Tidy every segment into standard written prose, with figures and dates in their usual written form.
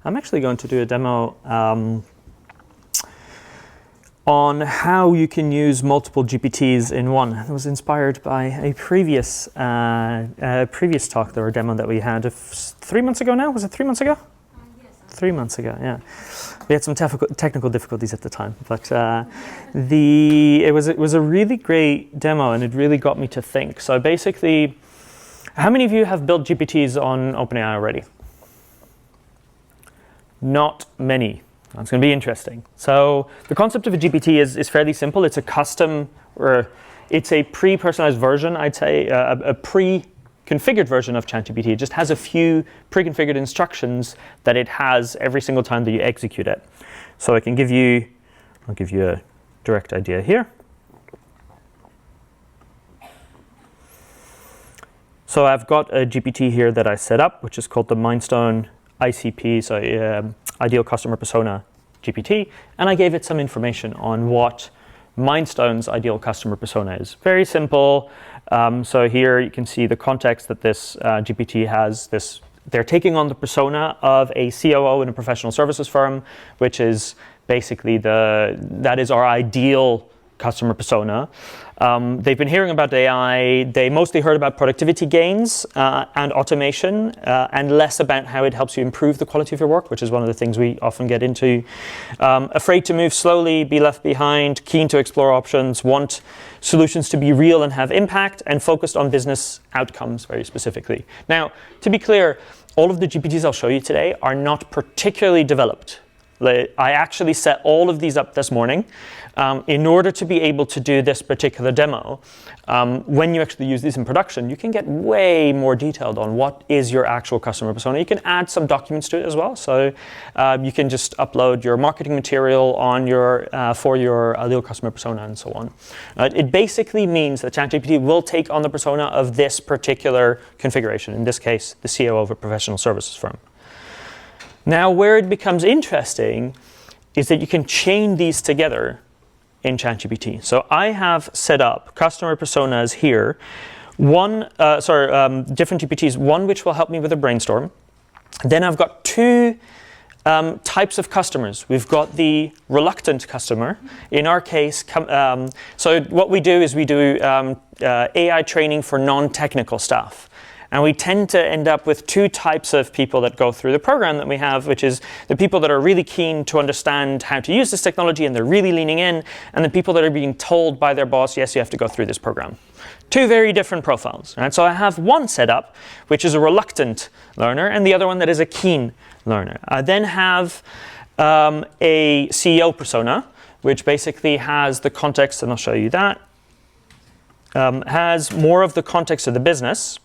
I'm actually going to do a demo on how you can use multiple GPTs in one. It was inspired by a previous talk or demo that we had 3 months ago now. Was it 3 months ago? Yes. 3 months ago, yeah. We had some technical difficulties at the time, but it was a really great demo, and it really got me to think. So basically, how many of you have built GPTs on OpenAI already? Not many. That's going to be interesting. So the concept of a GPT is fairly simple. It's a custom, or it's a pre-personalized version, I'd say, a pre-configured version of ChatGPT. It just has a few pre-configured instructions that it has every single time that you execute it. So I'll give you a direct idea here. So I've got a GPT here that I set up, which is called the Mindstone ICP, so Ideal Customer Persona GPT, and I gave it some information on what Mindstone's ideal customer persona is. Very simple. So here you can see the context that this GPT has. They're taking on the persona of a COO in a professional services firm, which is basically that is our ideal customer persona. They've been hearing about AI. They mostly heard about productivity gains and automation, and less about how it helps you improve the quality of your work, which is one of the things we often get into. Afraid to move slowly, be left behind, keen to explore options, want solutions to be real and have impact, and focused on business outcomes very specifically. Now, to be clear, all of the GPTs I'll show you today are not particularly developed. I actually set all of these up this morning in order to be able to do this particular demo. When you actually use these in production, you can get way more detailed on what is your actual customer persona. You can add some documents to it as well. So you can just upload your marketing material on for your ideal customer persona and so on. It basically means that ChatGPT will take on the persona of this particular configuration, in this case, the CEO of a professional services firm. Now, where it becomes interesting is that you can chain these together in ChatGPT. So I have set up customer personas here. Different GPTs. One which will help me with a brainstorm. Then I've got two types of customers. We've got the reluctant customer. In our case, so what we do is we do AI training for non-technical staff. And we tend to end up with two types of people that go through the program that we have, which is the people that are really keen to understand how to use this technology and they're really leaning in, and the people that are being told by their boss, yes, you have to go through this program. Two very different profiles. Right? So I have one set up, which is a reluctant learner, and the other one that is a keen learner. I then have a CEO persona, which basically has the context, and I'll show you that, has more of the context of the business.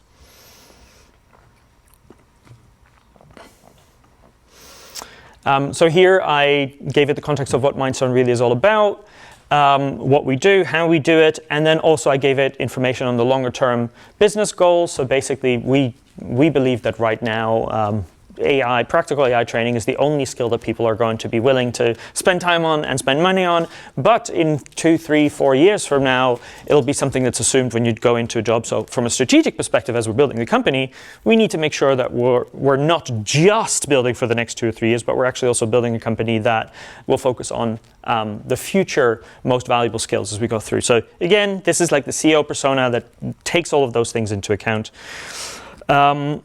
So here I gave it the context of what Mindstone really is all about, what we do, how we do it, and then also I gave it information on the longer term business goals. So basically we believe that right now practical AI training is the only skill that people are going to be willing to spend time on and spend money on. But in 2, 3, 4 years from now, it'll be something that's assumed when you go into a job. So from a strategic perspective, as we're building the company, we need to make sure that we're not just building for the next 2 or 3 years, but we're actually also building a company that will focus on the future most valuable skills as we go through. So again, this is like the CEO persona that takes all of those things into account. And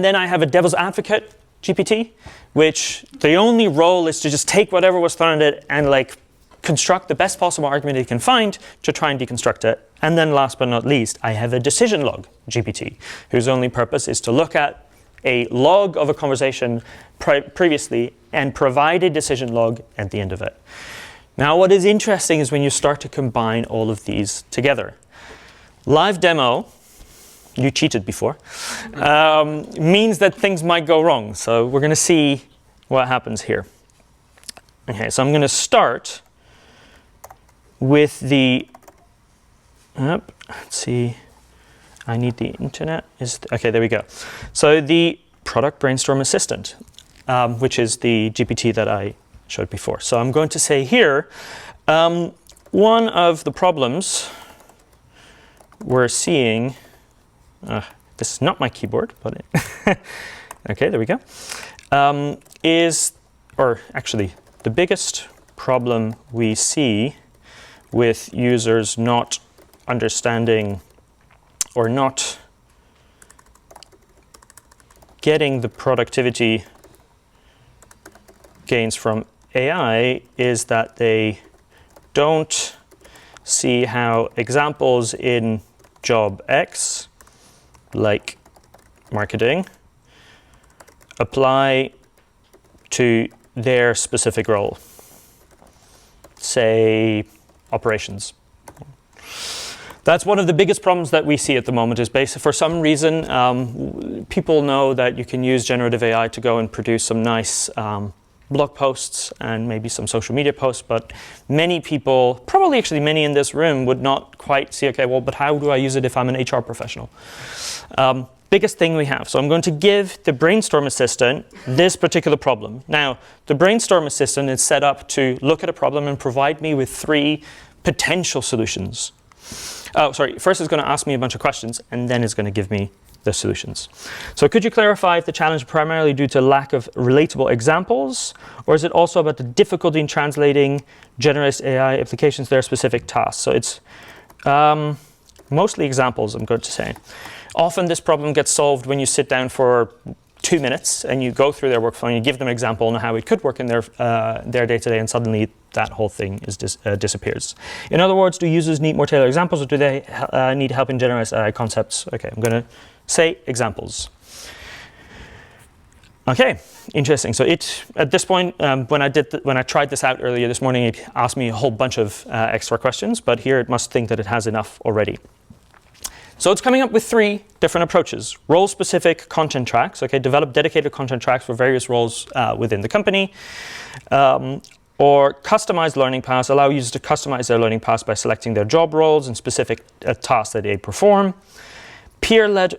then I have a devil's advocate GPT, which the only role is to just take whatever was thrown at it and construct the best possible argument it can find to try and deconstruct it. And then last but not least, I have a decision log GPT, whose only purpose is to look at a log of a conversation previously and provide a decision log at the end of it. Now, what is interesting is when you start to combine all of these together. Live demo, you cheated before, means that things might go wrong. So we're going to see what happens here. Okay, so I'm going to start with the, let's see, I need the internet. Okay, there we go. So the product brainstorm assistant, which is the GPT that I showed before. So I'm going to say here, one of the problems we're seeing, this is not my keyboard, but okay, there we go. actually, the biggest problem we see with users not understanding or not getting the productivity gains from AI is that they don't see how examples in job X, like marketing, apply to their specific role, say operations. That's one of the biggest problems that we see at the moment is for some reason, people know that you can use generative AI to go and produce some nice blog posts and maybe some social media posts, but many people, probably actually many in this room, would not quite see, okay, well, but how do I use it if I'm an HR professional? Biggest thing we have. So I'm going to give the Brainstorm Assistant this particular problem. Now, the Brainstorm Assistant is set up to look at a problem and provide me with 3 potential solutions. Oh, sorry, first it's going to ask me a bunch of questions, and then it's going to give me the solutions. So could you clarify if the challenge primarily due to lack of relatable examples, or is it also about the difficulty in translating generative AI applications to their specific tasks? So it's mostly examples, I'm going to say. Often this problem gets solved when you sit down for 2 minutes and you go through their workflow and you give them an example on how it could work in their day-to-day, and suddenly that whole thing is disappears. In other words, do users need more tailored examples, or do they need help in generative AI concepts? Okay, I'm going to say examples. Okay, interesting. So at this point, when I tried this out earlier this morning, it asked me a whole bunch of extra questions, but here it must think that it has enough already. So it's coming up with 3 different approaches. Role-specific content tracks, okay, develop dedicated content tracks for various roles within the company. Or customized learning paths, allow users to customize their learning paths by selecting their job roles and specific tasks that they perform. Peer-led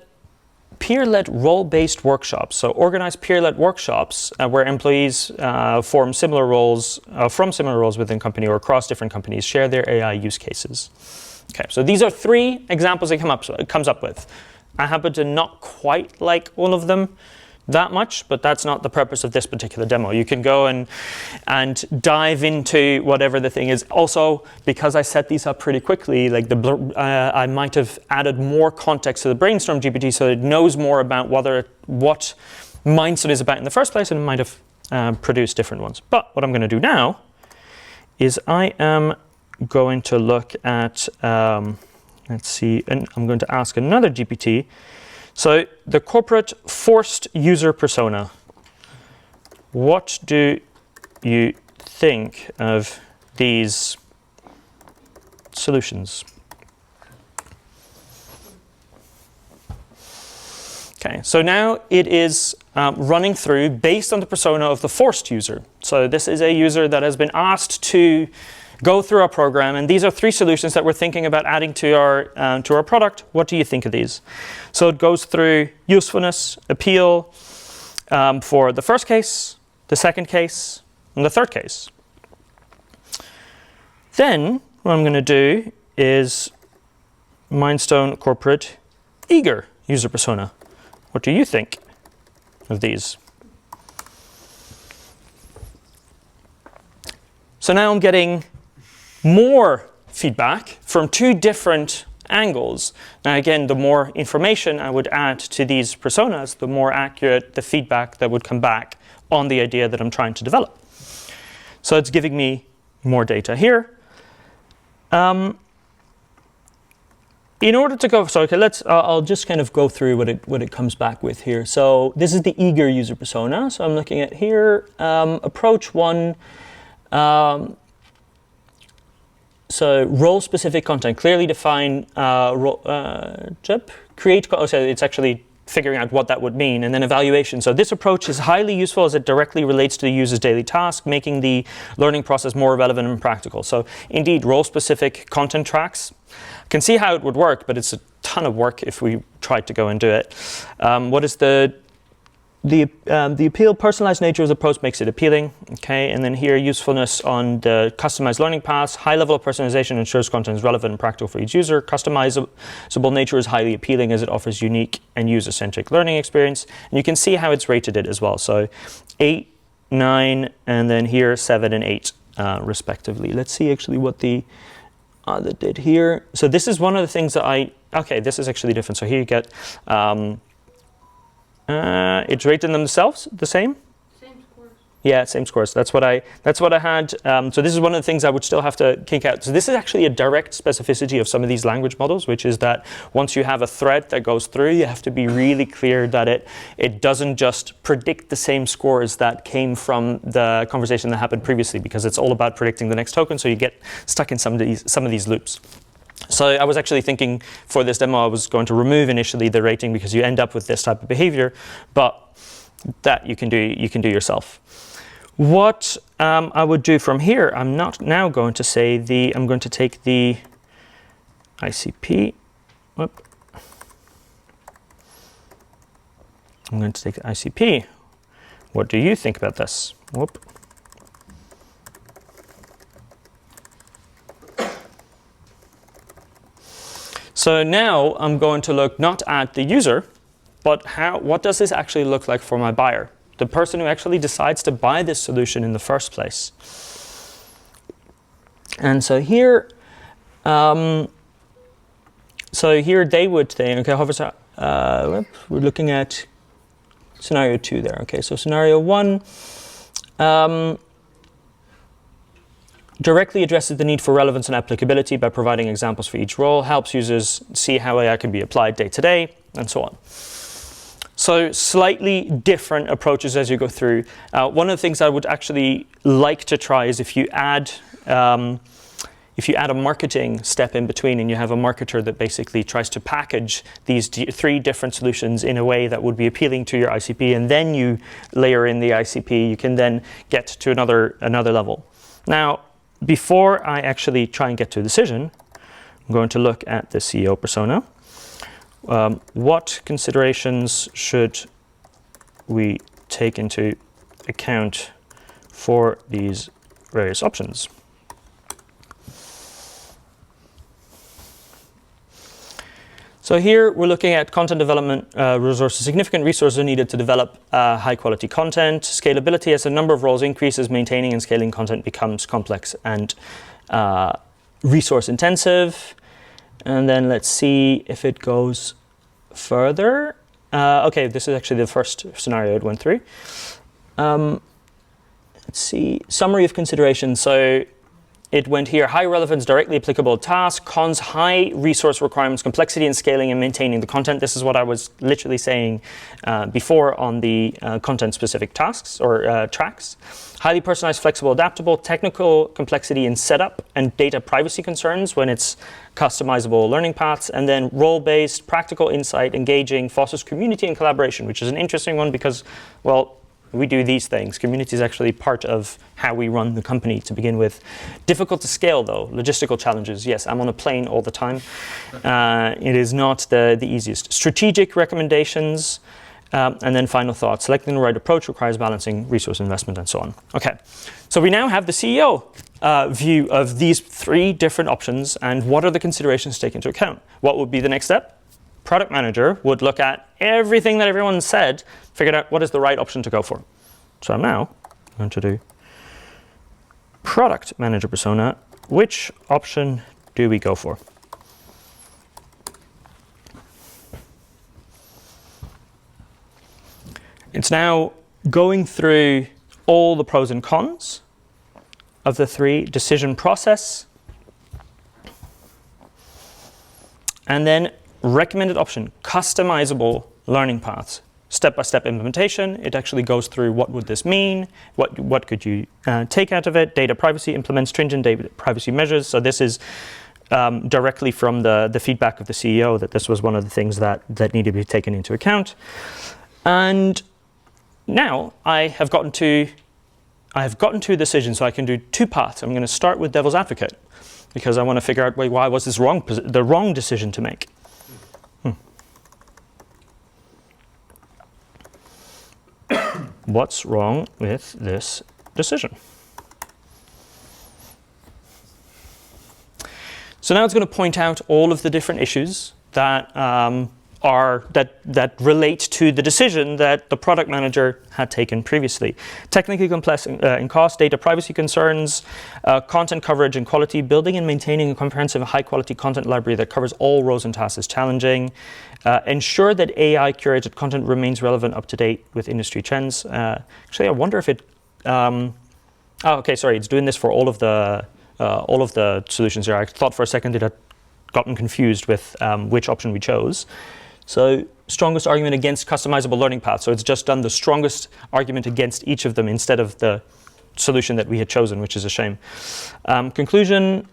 role-based workshops. So organize peer-led workshops where employees from similar roles within company or across different companies share their AI use cases. Okay, so these are 3 examples it comes up with. I happen to not quite like all of them that much, but that's not the purpose of this particular demo. You can go and dive into whatever the thing is. Also, because I set these up pretty quickly, like I might have added more context to the Brainstorm GPT so it knows more about what Mindset is about in the first place, and it might have produced different ones. But what I'm going to do now is I am going to look at, let's see, and I'm going to ask another GPT. So the corporate forced user persona. What do you think of these solutions? Okay, so now it is running through based on the persona of the forced user. So this is a user that has been asked to go through our program, and these are 3 solutions that we're thinking about adding to our product. What do you think of these? So it goes through usefulness, appeal for the first case, the second case, and the third case. Then what I'm going to do is Mindstone corporate eager user persona. What do you think of these? So now I'm getting more feedback from 2 different angles. Now again, the more information I would add to these personas, the more accurate the feedback that would come back on the idea that I'm trying to develop. So it's giving me more data here. In order to go, so okay, I'll just kind of go through what it comes back with here. So this is the eager user persona. So I'm looking at here, approach 1. So role-specific content, clearly define create. So it's actually figuring out what that would mean, and then evaluation. So this approach is highly useful as it directly relates to the user's daily task, making the learning process more relevant and practical. So indeed, role-specific content tracks. Can see how it would work, but it's a ton of work if we tried to go and do it. What is the the appeal, personalized nature of the approach makes it appealing. Okay, and then here usefulness on the customized learning paths. High level of personalization ensures content is relevant and practical for each user. Customizable nature is highly appealing as it offers unique and user-centric learning experience. And you can see how it's rated it as well. So 8, 9, and then here 7 and 8 respectively. Let's see actually what the other did here. So this is one of the things that okay, this is actually different. So here you get it's rated themselves the same. Same scores. Yeah, same scores. That's what I had. So this is one of the things I would still have to kick out. So this is actually a direct specificity of some of these language models, which is that once you have a thread that goes through, you have to be really clear that it doesn't just predict the same scores that came from the conversation that happened previously, because it's all about predicting the next token. So you get stuck in some of these loops. So I was actually thinking for this demo, I was going to remove initially the rating because you end up with this type of behavior, but that you can do yourself. What I would do from here, I'm not now going to say I'm going to take the ICP. Whoop. I'm going to take the ICP. What do you think about this? Whoop. So now I'm going to look not at the user, but what does this actually look like for my buyer, the person who actually decides to buy this solution in the first place. And so here, they would think, okay, we're looking at scenario 2 there. Okay, so scenario 1. Directly addresses the need for relevance and applicability by providing examples for each role, helps users see how AI can be applied day to day, and so on. So slightly different approaches as you go through. One of the things I would actually like to try is if you add a marketing step in between, and you have a marketer that basically tries to package these 3 different solutions in a way that would be appealing to your ICP, and then you layer in the ICP, you can then get to another level. Now, before I actually try and get to a decision, I'm going to look at the CEO persona. What considerations should we take into account for these various options? So here we're looking at content development resources. Significant resources are needed to develop high quality content. Scalability, as the number of roles increases, maintaining and scaling content becomes complex and resource intensive. And then let's see if it goes further. Okay, this is actually the first scenario it went through. Let's see, summary of considerations. So it went here, high relevance, directly applicable task, cons, high resource requirements, complexity in scaling and maintaining the content. This is what I was literally saying before on the content-specific tasks or tracks. Highly personalized, flexible, adaptable, technical complexity in setup and data privacy concerns when it's customizable learning paths, and then role-based, practical insight, engaging, fosters community and collaboration, which is an interesting one because, well, we do these things. Community is actually part of how we run the company to begin with. Difficult to scale though, logistical challenges. Yes, I'm on a plane all the time. It is not the easiest. Strategic recommendations, and then final thoughts. Selecting the right approach requires balancing resource investment and so on. Okay, so we now have the CEO view of these 3 different options and what are the considerations to take into account. What would be the next step? Product manager would look at everything that everyone said, figure out what is the right option to go for. So I'm now going to do product manager persona. Which option do we go for? It's now going through all the pros and cons of the 3 decision process, and then recommended option, customizable learning paths, step-by-step implementation. It actually goes through what would this mean, what could you take out of it, data privacy, implement stringent data privacy measures. So this is directly from the feedback of the CEO that this was one of the things that needed to be taken into account. And now I have gotten to a decision, so I can do 2 paths. I'm going to start with devil's advocate because I want to figure out, wait, why was this the wrong decision to make? what's wrong with this decision? So now it's going to point out all of the different issues that that relate to the decision that the product manager had taken previously. Technically complex in cost, data privacy concerns, content coverage and quality, building and maintaining a comprehensive high-quality content library that covers all roles and tasks is challenging. Ensure that AI-curated content remains relevant, up-to-date with industry trends. Actually, I wonder if it... it's doing this for all of the solutions here. I thought for a second it had gotten confused with which option we chose. So strongest argument against customizable learning paths. So it's just done the strongest argument against each of them instead of the solution that we had chosen, which is a shame. Conclusion,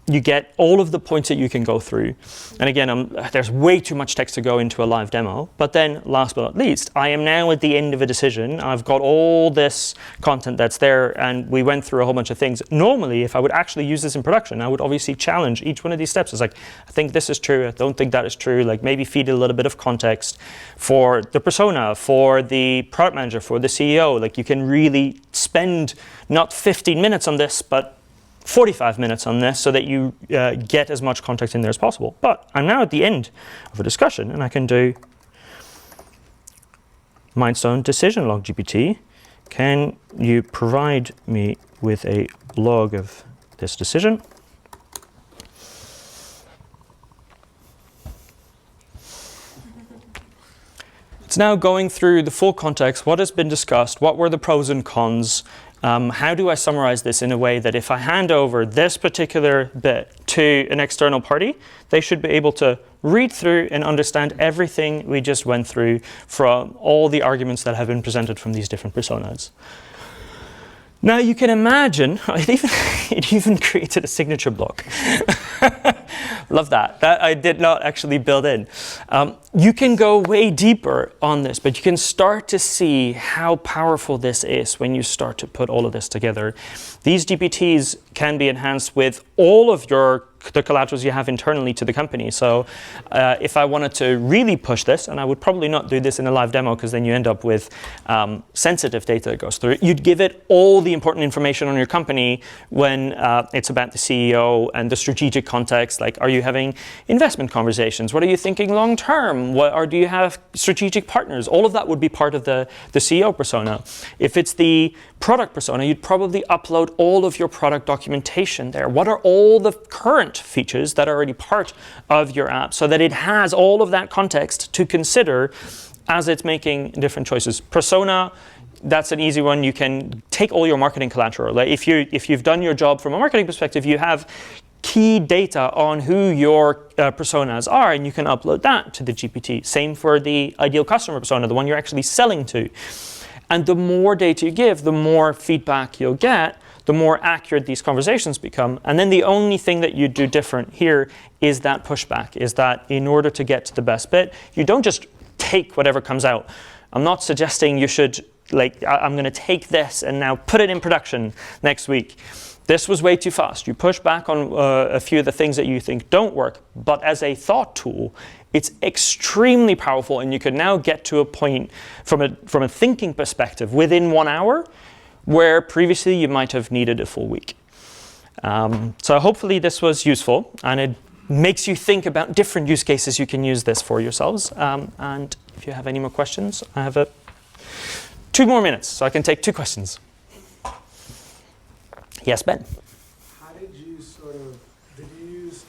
you get all of the points that you can go through. And again, there's way too much text to go into a live demo. But then, last but not least, I am now at the end of a decision. I've got all this content that's there, and we went through a whole bunch of things. Normally, if I would actually use this in production, I would obviously challenge each one of these steps. It's like, I think this is true, I don't think that is true. Like maybe feed it a little bit of context for the persona, for the product manager, for the CEO. Like you can really spend not 15 minutes on this, but 45 minutes on this so that you get as much context in there as possible. But I'm now at the end of a discussion and I can do Mindstone decision log GPT. Can you provide me with a log of this decision? It's now going through the full context, what has been discussed, what were the pros and cons. How do I summarize this in a way that if I hand over this particular bit to an external party, they should be able to read through and understand everything we just went through from all the arguments that have been presented from these different personas. Now you can imagine, it even created a signature block. Love that. That I did not actually build in. You can go way deeper on this, but you can start to see how powerful this is when you start to put all of this together. These GPTs can be enhanced with all of the collaterals you have internally to the company. So if I wanted to really push this, and I would probably not do this in a live demo because then you end up with sensitive data that goes through, you'd give it all the important information on your company when it's about the CEO and the strategic context, like are you having investment conversations? What are you thinking long term? Or do you have strategic partners? All of that would be part of the CEO persona. If it's the product persona, you'd probably upload all of your product documentation there. What are all the current features that are already part of your app so that it has all of that context to consider as it's making different choices. Persona, that's an easy one. You can take all your marketing collateral. Like if you've done your job from a marketing perspective, you have key data on who your personas are, and you can upload that to the GPT. Same for the ideal customer persona, the one you're actually selling to. And the more data you give, the more feedback you'll get, the more accurate these conversations become. And then the only thing that you do different here is that pushback, is that in order to get to the best bit, you don't just take whatever comes out. I'm not suggesting you should, I'm going to take this and now put it in production next week. This was way too fast. You push back on a few of the things that you think don't work, but as a thought tool, it's extremely powerful, and you can now get to a point from a thinking perspective within 1 hour, where previously you might have needed a full week. So hopefully this was useful, and it makes you think about different use cases you can use this for yourselves. And if you have any more questions, I have 2 more minutes, so I can take 2 questions. Yes, Ben? How did you use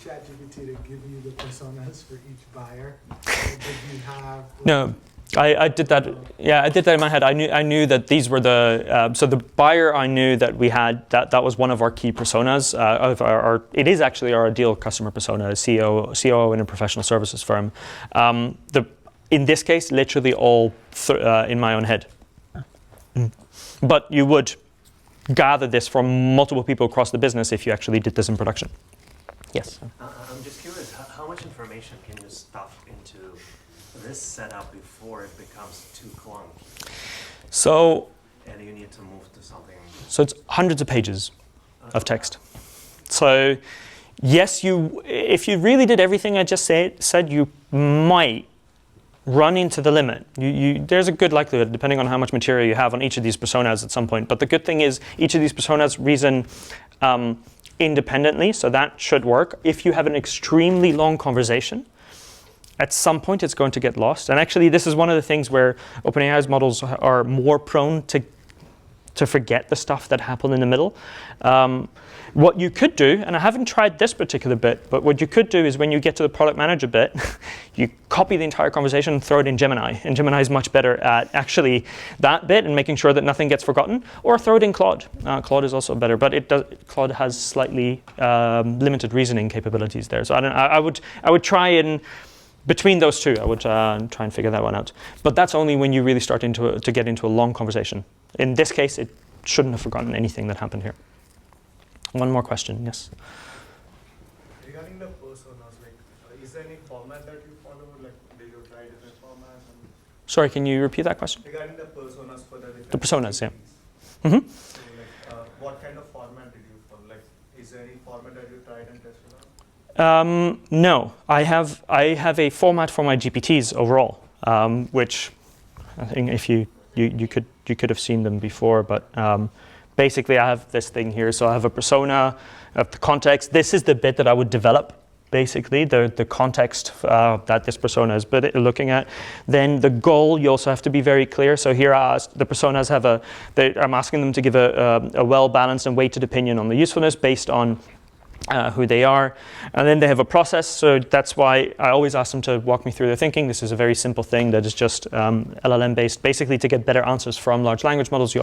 ChatGPT to give you the personas for each buyer? Or did you have... No. I did that. Yeah, I did that in my head. I knew that these were the. So the buyer I knew that we had. That was one of our key personas. It is actually our ideal customer persona, a COO in a professional services firm. In this case, literally all in my own head. But you would gather this from multiple people across the business if you actually did this in production. Yes. I'm just curious. How much information can you stuff into this setup before it becomes too clunky? So, and you need to move to something. So it's hundreds of pages of text. So yes, if you really did everything I just said, you might run into the limit. There's a good likelihood, depending on how much material you have on each of these personas at some point. But the good thing is each of these personas reason independently, so that should work. If you have an extremely long conversation, at some point it's going to get lost. And actually, this is one of the things where OpenAI's models are more prone to forget the stuff that happened in the middle. What you could do, and I haven't tried this particular bit, but what you could do is when you get to the product manager bit, you copy the entire conversation and throw it in Gemini. And Gemini is much better at actually that bit and making sure that nothing gets forgotten, or throw it in Claude. Claude is also better, but Claude has slightly limited reasoning capabilities there. So I would try and between those two, I would try and figure that one out. But that's only when you really start to get into a long conversation. In this case, it shouldn't have forgotten anything that happened here. One more question, yes? Regarding the personas, is there any format that you follow? Did you try different formats? Sorry, can you repeat that question? Regarding the personas for the different personas, yeah. Mm-hmm. So, what kind of format did you follow? Is there any format that you tried and tested out? No, I have a format for my GPTs overall, which I think if you could have seen them before, but basically I have this thing here. So I have a persona, I have the context. This is the bit that I would develop, basically, the context that this persona is looking at. Then the goal, you also have to be very clear. So here the personas I'm asking them to give a well-balanced and weighted opinion on the usefulness based on who they are. And then they have a process, so that's why I always ask them to walk me through their thinking. This is a very simple thing that is just LLM based. Basically, to get better answers from large language models,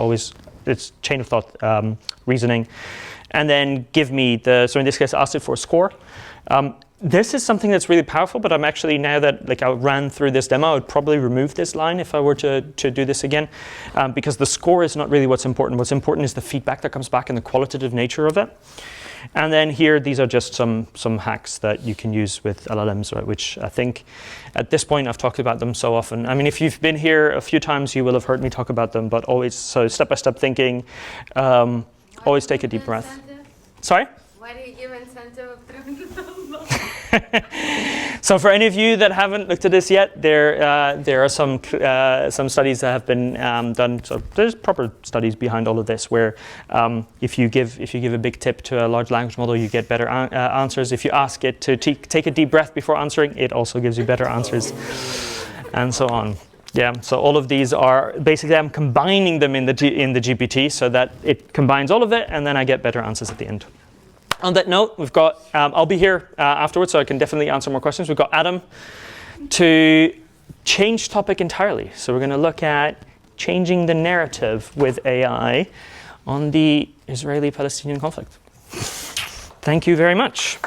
it's chain of thought reasoning. And then give me so in this case, I asked it for a score. This is something that's really powerful, but I'm actually, now that I ran through this demo, I would probably remove this line if I were to do this again, because the score is not really what's important. What's important is the feedback that comes back and the qualitative nature of it. And then here, these are just some hacks that you can use with LLMs, right, which I think at this point I've talked about them so often. I mean, if you've been here a few times, you will have heard me talk about them, but always, so step-by-step thinking, always take a deep breath. Incentive? Sorry? Why do you give incentive of 300? So for any of you that haven't looked at this yet, there are some studies that have been done. So there's proper studies behind all of this, where if you give a big tip to a large language model, you get better answers. If you ask it to take a deep breath before answering, it also gives you better answers, and so on. Yeah. So all of these are basically, I'm combining them in the GPT so that it combines all of it, and then I get better answers at the end. On that note, we've got, I'll be here afterwards, so I can definitely answer more questions. We've got Adam to change topic entirely. So we're going to look at changing the narrative with AI on the Israeli-Palestinian conflict. Thank you very much.